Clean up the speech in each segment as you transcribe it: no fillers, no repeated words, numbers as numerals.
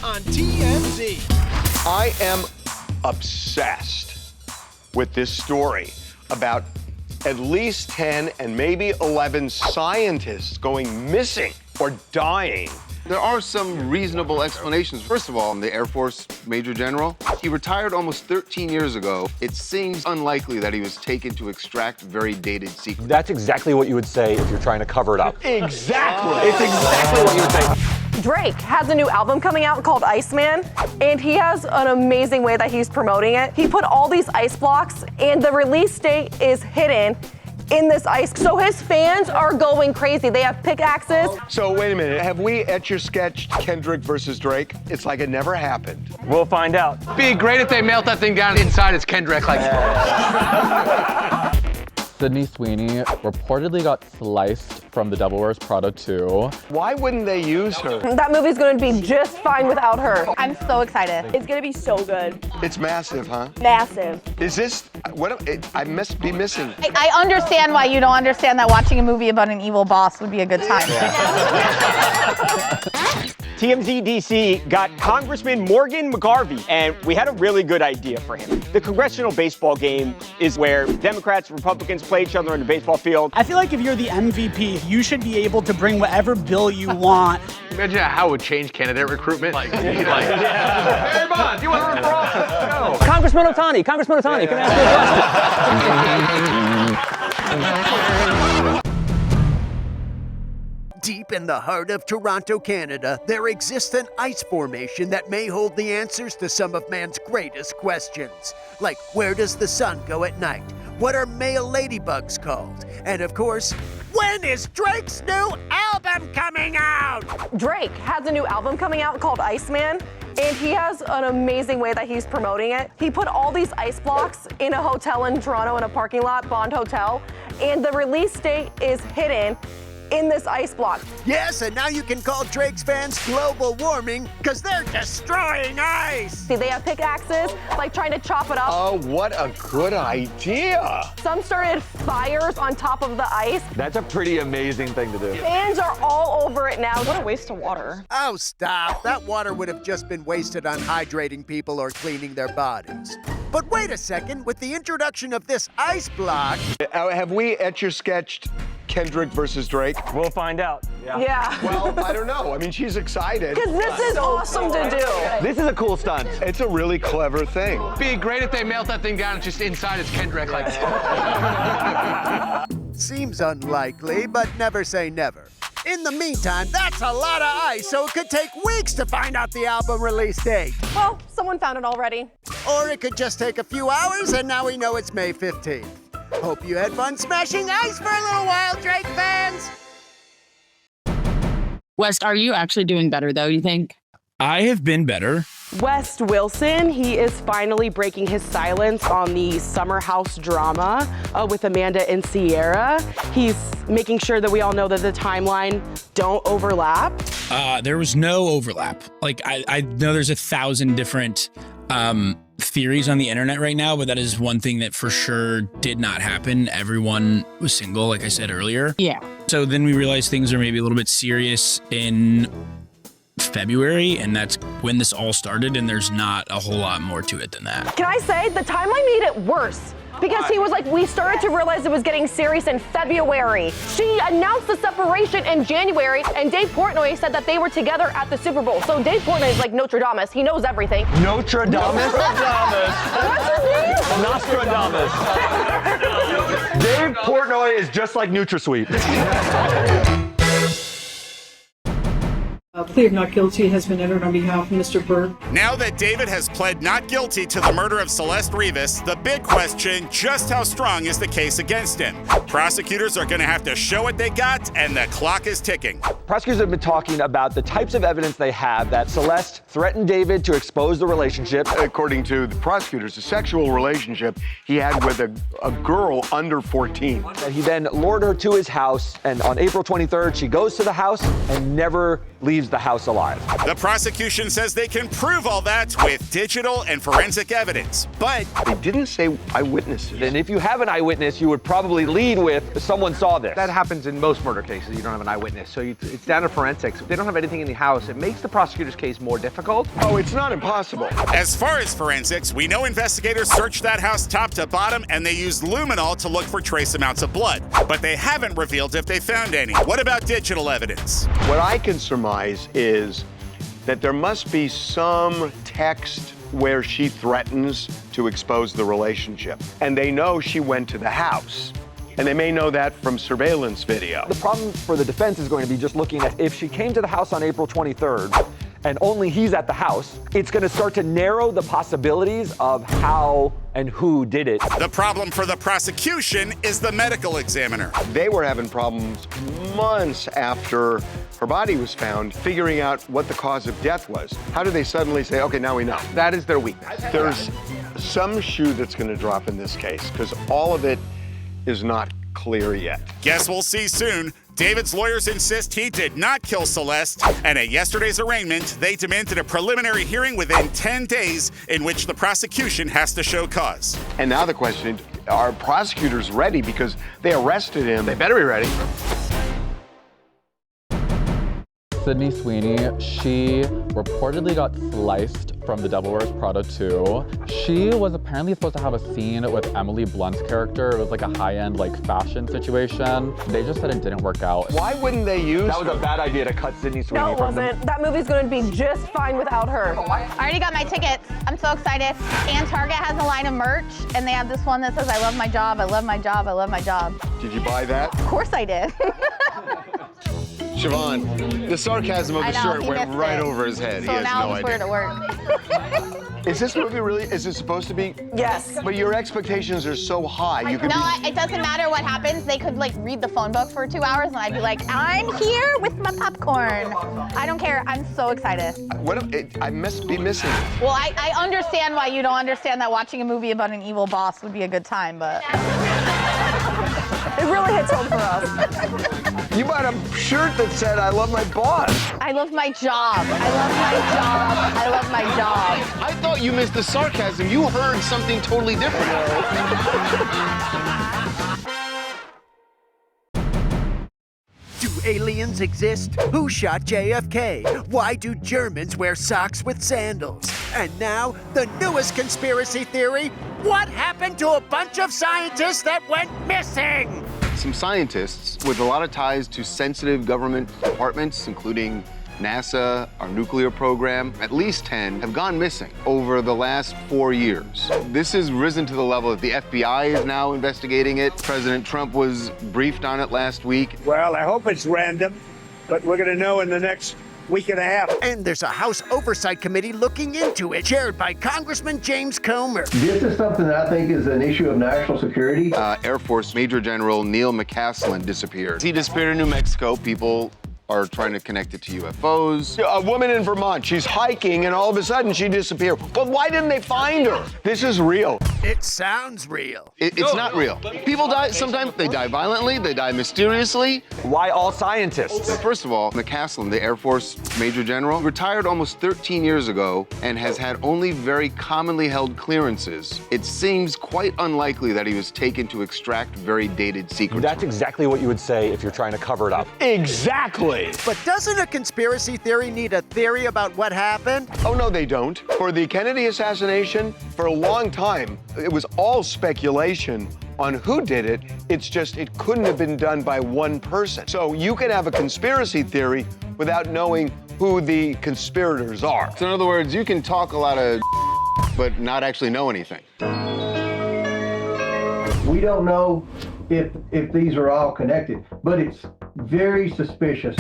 on TMZ. I am obsessed with this story about at least 10 and maybe 11 scientists going missing or dying. There are some reasonable explanations. First of all, the Air Force Major General, he retired almost 13 years ago. It seems unlikely that he was taken to extract very dated secrets. That's exactly what you would say if you're trying to cover it up. Exactly. It's exactly what you would say. Drake has a new album coming out called Iceman, and he has an amazing way that he's promoting it. He put all these ice blocks, and the release date is hidden in this ice. So his fans are going crazy. They have pickaxes. So wait a minute, have we etch-a-sketched Kendrick versus Drake? It's like it never happened. We'll find out. Be great if they melt that thing down inside it's Kendrick like Sweeney reportedly got sliced from the Devil Wears Prada 2. Why wouldn't they use her? That movie's gonna be just fine without her. I'm so excited. It's gonna be so good. It's massive, huh? Massive. Is this, I must be missing. I understand why you don't understand that watching a movie about an evil boss would be a good time. TMZ DC got Congressman Morgan McGarvey, and we had a really good idea for him. The Congressional baseball game is where Democrats and Republicans play each other in the baseball field. I feel like if you're the MVP, you should be able to bring whatever bill you want. Imagine how it would change candidate recruitment. Hey, Bond, do you want to run for office? Go. Congressman Otani, can I ask you a question? Deep in the heart of Toronto, Canada, there exists an ice formation that may hold the answers to some of man's greatest questions. Like, where does the sun go at night? What are male ladybugs called? And of course, when is Drake's new album coming out? Drake has a new album coming out called Iceman, and he has an amazing way that he's promoting it. He put all these ice blocks in a hotel in Toronto in a parking lot, Bond Hotel, and the release date is hidden in this ice block. Yes, and now you can call Drake's fans global warming because they're destroying ice. See, they have pickaxes, like trying to chop it up. Oh, what a good idea. Some started fires on top of the ice. That's a pretty amazing thing to do. Fans are all over it now. What a waste of water. Oh, stop. That water would have just been wasted on hydrating people or cleaning their bodies. But wait a second, with the introduction of this ice block... Have we etch-a-sketched Kendrick versus Drake? We'll find out. Yeah. Well, I don't know. I mean, she's excited. Because this is awesome to do. This is a cool stunt. It's a really clever thing. Be great if they melt that thing down just inside it's Kendrick like Seems unlikely, but never say never. In the meantime, that's a lot of ice, so it could take weeks to find out the album release date. Well, someone found it already. Or it could just take a few hours, and now we know it's May 15th. Hope you had fun smashing ice for a little while, Drake fans! West, are you actually doing better, though, you think? I have been better. West Wilson, he is finally breaking his silence on the summer house drama with Amanda and Sierra. He's making sure that we all know that the timeline don't overlap. There was no overlap. Like, I know there's 1,000 different theories on the internet right now, but that is one thing that for sure did not happen. Everyone was single, like I said earlier. Yeah. So then we realized things are maybe a little bit serious in February, and that's when this all started, and there's not a whole lot more to it than that. Can I say, the timeline made it worse. Because he was like, we started to realize it was getting serious in February. She announced the separation in January, and Dave Portnoy said that they were together at the Super Bowl. So Dave Portnoy is like Nostradamus. He knows everything. Nostradamus? What's his name? Nostradamus. Dave Portnoy is just like NutraSweet. A plea of not guilty has been entered on behalf of Mr. Burke. Now that David has pled not guilty to the murder of Celeste Rivas, the big question, just how strong is the case against him? Prosecutors are going to have to show what they got, and the clock is ticking. Prosecutors have been talking about the types of evidence they have that Celeste threatened David to expose the relationship. According to the prosecutors, a sexual relationship he had with a girl under 14. He then lured her to his house, and on April 23rd, she goes to the house and never leaves leaves the house alive. The prosecution says they can prove all that with digital and forensic evidence, but they didn't say eyewitnesses. And if you have an eyewitness, you would probably lead with someone saw this. That happens in most murder cases. You don't have an eyewitness, so it's down to forensics. If they don't have anything in the house, it makes the prosecutor's case more difficult. Oh, it's not impossible. As far as forensics, we know investigators searched that house top to bottom and they used luminol to look for trace amounts of blood, but they haven't revealed if they found any. What about digital evidence? What I can surmise is that there must be some text where she threatens to expose the relationship. And they know she went to the house. And they may know that from surveillance video. The problem for the defense is going to be just looking at if she came to the house on April 23rd and only he's at the house, it's going to start to narrow the possibilities of how and who did it. The problem for the prosecution is the medical examiner. They were having problems months after her body was found, figuring out what the cause of death was. How do they suddenly say, okay, now we know? That is their weakness. There's some shoe that's going to drop in this case, because all of it is not clear yet. Guess we'll see soon. David's lawyers insist he did not kill Celeste, and at yesterday's arraignment, they demanded a preliminary hearing within 10 days in which the prosecution has to show cause. And now the question, are prosecutors ready? Because they arrested him. They better be ready. Sydney Sweeney, she reportedly got sliced from the Devil Wears Prada 2. She was apparently supposed to have a scene with Emily Blunt's character. It was like a high-end fashion situation. They just said it didn't work out. Why wouldn't they use That was a bad idea to cut Sydney Sweeney No, it from wasn't. That movie's going to be just fine without her. I already got my tickets. I'm so excited. And Target has a line of merch, and they have this one that says, I love my job, I love my job, I love my job. Did you buy that? Of course I did. Siobhan, the sarcasm of the shirt went right over his head. So He has now no I'm idea. swear to work. Is this movie really, is it supposed to be? Yes. But your expectations are so high. You could No, it doesn't matter what happens. They could read the phone book for 2 hours and I'd be like, I'm here with my popcorn. I don't care. I'm so excited. I must be missing. Well, I understand why you don't understand that watching a movie about an evil boss would be a good time, but. It really hits home for us. You bought a shirt that said, I love my boss. I love my job. I love my job. I love my job. I thought you missed the sarcasm. You heard something totally different. Do aliens exist? Who shot JFK? Why do Germans wear socks with sandals? And now, the newest conspiracy theory. What happened to a bunch of scientists that went missing? Some scientists with a lot of ties to sensitive government departments, including NASA, our nuclear program, at least 10, have gone missing over the last 4 years. This has risen to the level that the FBI is now investigating it. President Trump was briefed on it last week. Well, I hope it's random, but we're going to know in the next week and a half. And there's a House Oversight Committee looking into it, chaired by Congressman James Comer. This is something that I think is an issue of national security. Air Force Major General Neil McCaslin disappeared. He disappeared in New Mexico. People are trying to connect it to UFOs. A woman in Vermont, she's hiking and all of a sudden she disappeared. But why didn't they find her? This is real. It sounds real. It's not real. People die, sometimes they die violently, they die mysteriously. Why all scientists? First of all, McCaslin, the Air Force Major General, retired almost 13 years ago and has had only very commonly held clearances. It seems quite unlikely that he was taken to extract very dated secrets. That's exactly what you would say if you're trying to cover it up. Exactly. But doesn't a conspiracy theory need a theory about what happened? Oh, no, they don't. For the Kennedy assassination, for a long time, it was all speculation on who did it. It's just, it couldn't have been done by one person. So you can have a conspiracy theory without knowing who the conspirators are. So in other words, you can talk a lot of but not actually know anything. We don't know if these are all connected, but it's very suspicious.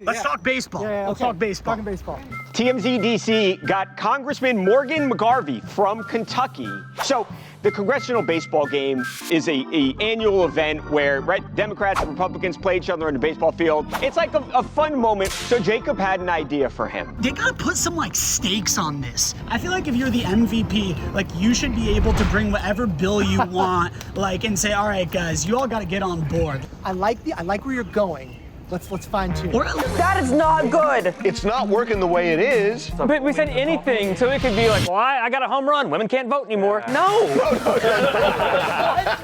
Let's talk baseball. Let's talk baseball. Talking baseball. TMZ DC got Congressman Morgan McGarvey from Kentucky. So the Congressional baseball game is a annual event where Democrats and Republicans play each other in the baseball field. It's like a fun moment. So Jacob had an idea for him. They gotta put some stakes on this. I feel like if you're the MVP, you should be able to bring whatever bill you want, and say, all right, guys, you all gotta get on board. I like where you're going. Let's fine tune. That is not good. It's not working the way it is. But we said anything, so it could be like, well, I got a home run. Women can't vote anymore. No.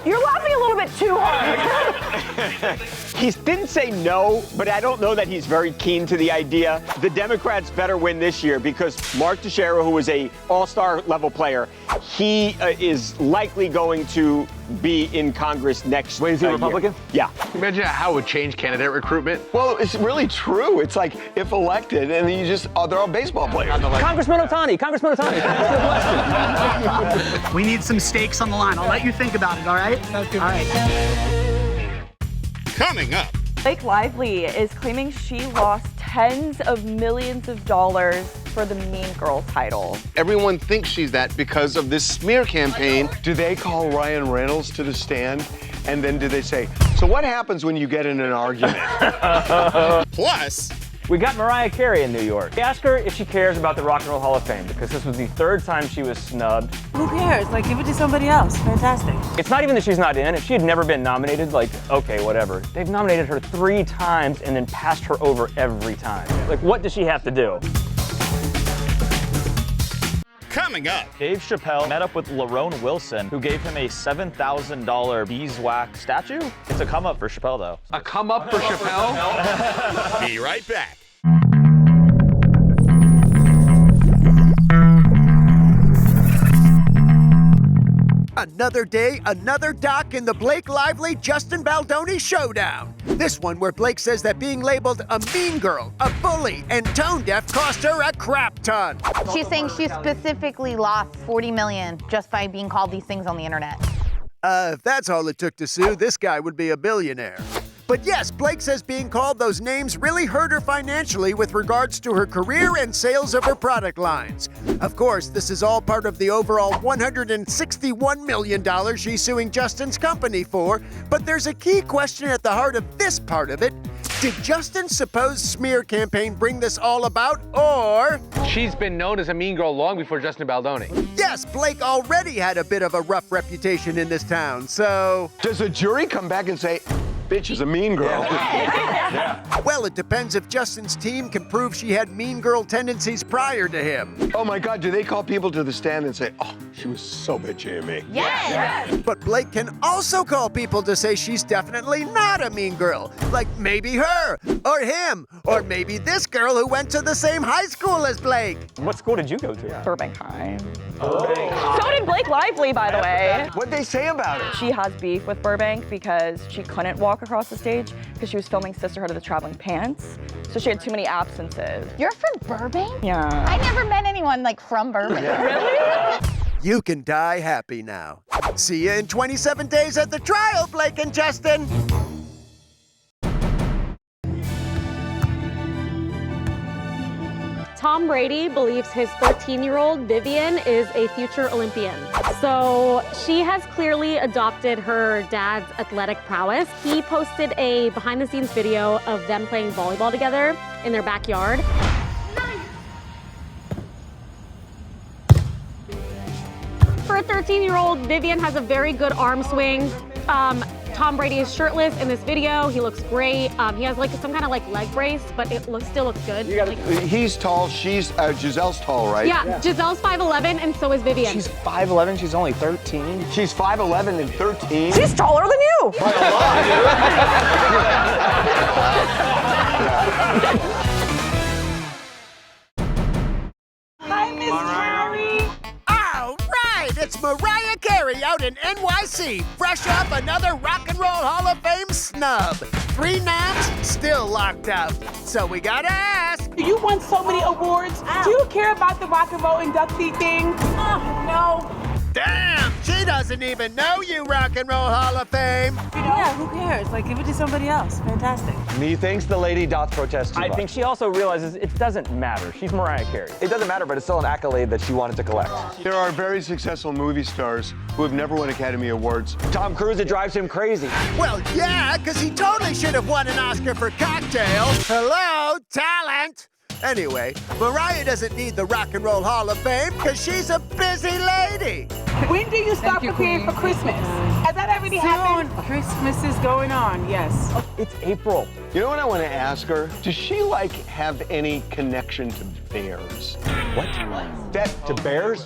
You're laughing a little bit too hard. He didn't say no, but I don't know that he's very keen to the idea. The Democrats better win this year because Mark Teixeira, who is a all-star level player, he is likely going to be in Congress next year. Wait, is he a Republican? Yeah. Imagine how it would change candidate recruitment. Well, it's really true. It's like if elected, and then you just, they're all baseball players. Congressman Otani, Congressman Otani. We need some stakes on the line. I'll let you think about it, all right? All right. Coming up. Blake Lively is claiming she lost tens of millions of dollars for the Mean Girl title. Everyone thinks she's that because of this smear campaign. Do they call Ryan Reynolds to the stand? And then do they say, so what happens when you get in an argument? Plus, we got Mariah Carey in New York. We asked her if she cares about the Rock and Roll Hall of Fame because this was the third time she was snubbed. Who cares? Like, give it to somebody else. Fantastic. It's not even that she's not in. If she had never been nominated, like, okay, whatever. They've nominated her 3 times and then passed her over every time. Like, what does she have to do? coming up. Dave Chappelle met up with Lerone Wilson, who gave him a $7,000 beeswax statue. It's a come up for Chappelle, though. A come up for Chappelle? Be right back. Another day, another doc in the Blake Lively-Justin Baldoni showdown. This one where Blake says that being labeled a mean girl, a bully, and tone-deaf cost her a crap ton. She's saying she specifically lost $40 million just by being called these things on the internet. If that's all it took to sue, this guy would be a billionaire. But yes, Blake says being called those names really hurt her financially with regards to her career and sales of her product lines. Of course, this is all part of the overall $161 million she's suing Justin's company for, but there's a key question at the heart of this part of it. Did Justin's supposed smear campaign bring this all about, or... She's been known as a mean girl long before Justin Baldoni. Yes, Blake already had a bit of a rough reputation in this town, so... Does a jury come back and say, bitch is a mean girl? Yeah. Well, it depends if Justin's team can prove she had mean girl tendencies prior to him. Oh my God, do they call people to the stand and say, oh, she was so bitchy to me? Yes! But Blake can also call people to say she's definitely not a mean girl. Like maybe her, or him, or maybe this girl who went to the same high school as Blake. What school did you go to? Burbank High. Oh. So did Blake Lively, by the way. What'd they say about it? She has beef with Burbank because she couldn't walk across the stage because she was filming Sisterhood of the Traveling Pants. So she had too many absences. You're from Burbank? Yeah. I never met anyone like from Burbank. Really? You can die happy now. See you in 27 days at the trial, Blake and Justin. Tom Brady believes his 13-year-old Vivian is a future Olympian. So she has clearly adopted her dad's athletic prowess. He posted a behind-the-scenes video of them playing volleyball together in their backyard. For a 13-year-old, Vivian has a very good arm swing. Tom Brady is shirtless in this video. He looks great. He has like some kind of like leg brace, but it still looks good. He's tall. She's Giselle's tall, right? Yeah, Giselle's 5'11", and so is Vivian. She's 5'11", she's only 13. She's 5'11" and 13. She's taller than you. By a lot. Hi, Miss Carey. All right, it's Mariah Carey out in NYC. Fresh up another Rock and Roll Hall of Fame snub. 3 noms still locked out. So we gotta ask. You won so many awards. Do you care about the Rock and Roll inductee thing? No. Damn, she doesn't even know you, Rock and Roll Hall of Fame. Yeah, who cares? Like, give it to somebody else. Fantastic. Methinks the lady doth protest too much. I think she also realizes it doesn't matter. She's Mariah Carey. It doesn't matter, but it's still an accolade that she wanted to collect. There are very successful movie stars who have never won Academy Awards. Tom Cruise, it drives him crazy. Well, yeah, because he totally should have won an Oscar for Cocktail. Hello, talent. Anyway, Mariah doesn't need the Rock and Roll Hall of Fame because she's a busy lady. When do you start preparing for Christmas? As that already happened? Christmas is going on, yes. It's April. You know what I want to ask her? Does she have any connection to bears? What? To bears?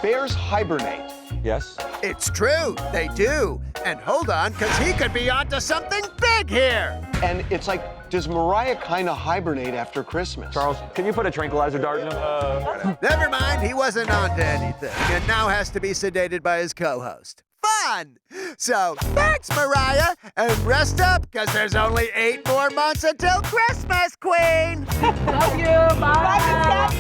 Bears hibernate. Yes. It's true, they do. And hold on, because he could be onto something big here. And it's like, does Mariah kind of hibernate after Christmas? Charles, can you put a tranquilizer dart in him? Never mind, he wasn't onto anything and now has to be sedated by his co-host. Fun! So, thanks, Mariah, and rest up, because there's only 8 more months until Christmas, Queen! Love you. Bye.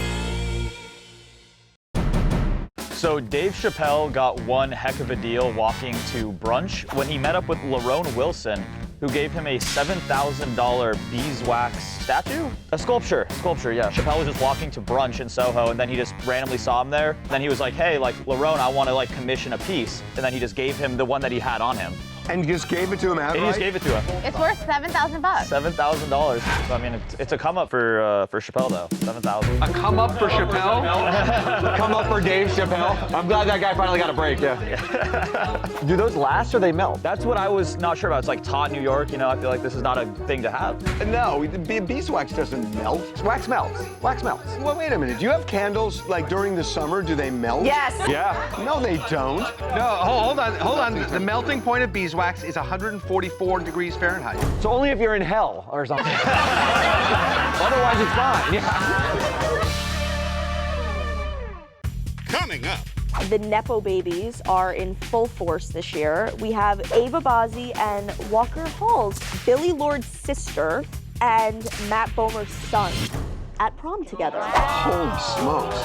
So Dave Chappelle got one heck of a deal walking to brunch when he met up with Lerone Wilson, who gave him a $7,000 beeswax statue? A sculpture, yeah. Chappelle was just walking to brunch in Soho, and then he just randomly saw him there. Then he was like, hey, Lerone, I want to commission a piece. And then he just gave him the one that he had on him. And you just gave it to him outright? And he just gave it to him. It's worth $7,000. $7,000. So, I mean, it's a come up for Chappelle though. $7,000. A come up for Chappelle? Come up for Dave Chappelle? I'm glad that guy finally got a break, yeah. Do those last or they melt? That's what I was not sure about. It's like Todd, New York, I feel like this is not a thing to have. No, beeswax doesn't melt. Wax melts. Wax melts. Well, wait a minute. Do you have candles during the summer? Do they melt? Yes. Yeah. No, they don't. No, hold on. The melting point of beeswax is 144 degrees Fahrenheit. So only if you're in hell or something. Otherwise, it's fine. Yeah. Coming up. The Nepo babies are in full force this year. We have Ava Bazzi and Walker Hall's Billy Lord's sister and Matt Bomer's son at prom together. Holy smokes.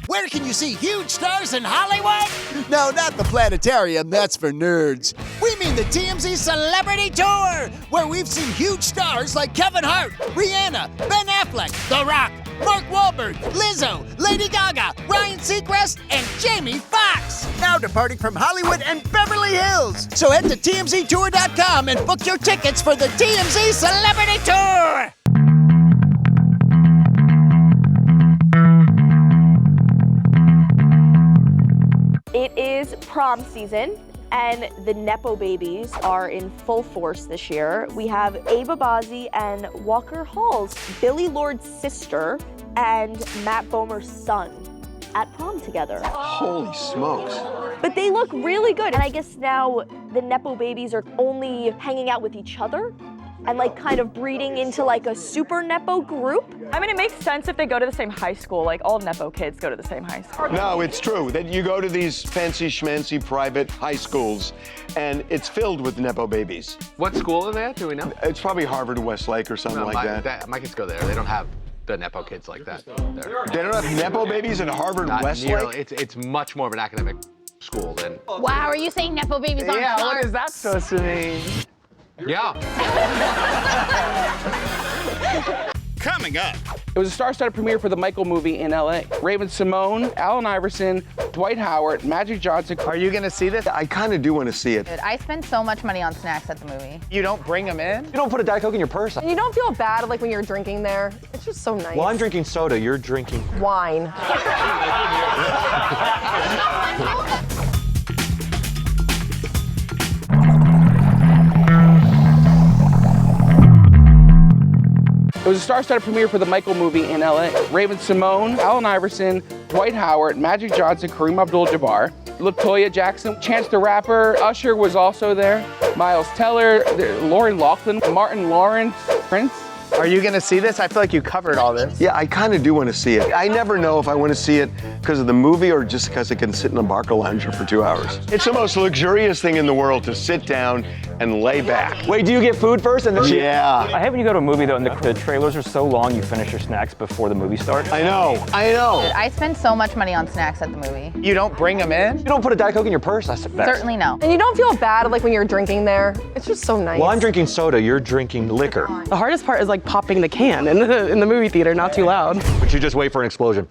Where can you see huge stars in Hollywood? No, not the planetarium, that's for nerds. We mean the TMZ Celebrity Tour, where we've seen huge stars like Kevin Hart, Rihanna, Ben Affleck, The Rock, Mark Wahlberg, Lizzo, Lady Gaga, Ryan Seacrest, and Jamie Foxx. Now departing from Hollywood and Beverly Hills. So head to TMZTour.com and book your tickets for the TMZ Celebrity Tour. It is prom season, and the Nepo babies are in full force this year. We have Ava Bazzi and Walker Hall's Billy Lord's sister and Matt Bomer's son at prom together. Holy smokes. But they look really good. And I guess now the Nepo babies are only hanging out with each other and kind of breeding into a super Nepo group. I mean, it makes sense if they go to the same high school. All Nepo kids go to the same high school. No, it's true that you go to these fancy schmancy private high schools and it's filled with Nepo babies. What school are they at? Do we know? It's probably Harvard Westlake or something that. My kids go there. They don't have the Nepo kids like that. They don't have Nepo babies at Harvard Westlake? Nearly. It's much more of an academic school than. Wow, are you saying Nepo babies aren't smart? Yeah, what is that supposed to mean? Yeah. Coming up. It was a star-studded premiere for the Michael movie in LA. Raven Simone, Allen Iverson, Dwight Howard, Magic Johnson. Are you gonna see this? I kind of do want to see it. Dude, I spend so much money on snacks at the movie. You don't bring them in? You don't put a Diet Coke in your purse. And you don't feel bad when you're drinking there. It's just so nice. Well, I'm drinking soda. You're drinking wine. It was a star-studded premiere for the Michael movie in LA. Raven Simone, Allen Iverson, Dwight Howard, Magic Johnson, Kareem Abdul-Jabbar, LaToya Jackson, Chance the Rapper, Usher was also there, Miles Teller, Lori Loughlin, Martin Lawrence, Prince. Are you gonna see this? I feel like you covered all this. Yeah, I kind of do want to see it. I never know if I want to see it because of the movie or just because I can sit in a Barca lounger for 2 hours. It's the most luxurious thing in the world to sit down and lay back. Wait, do you get food first and then? Yeah. I hate when you go to a movie though and the trailers are so long you finish your snacks before the movie starts. I know. Dude, I spend so much money on snacks at the movie. You don't bring them in? You don't put a Diet Coke in your purse. That's the best. Certainly no. And you don't feel bad when you're drinking there. It's just so nice. Well, I'm drinking soda. You're drinking liquor. The hardest part is popping the can in the movie theater, not too loud. But you just wait for an explosion.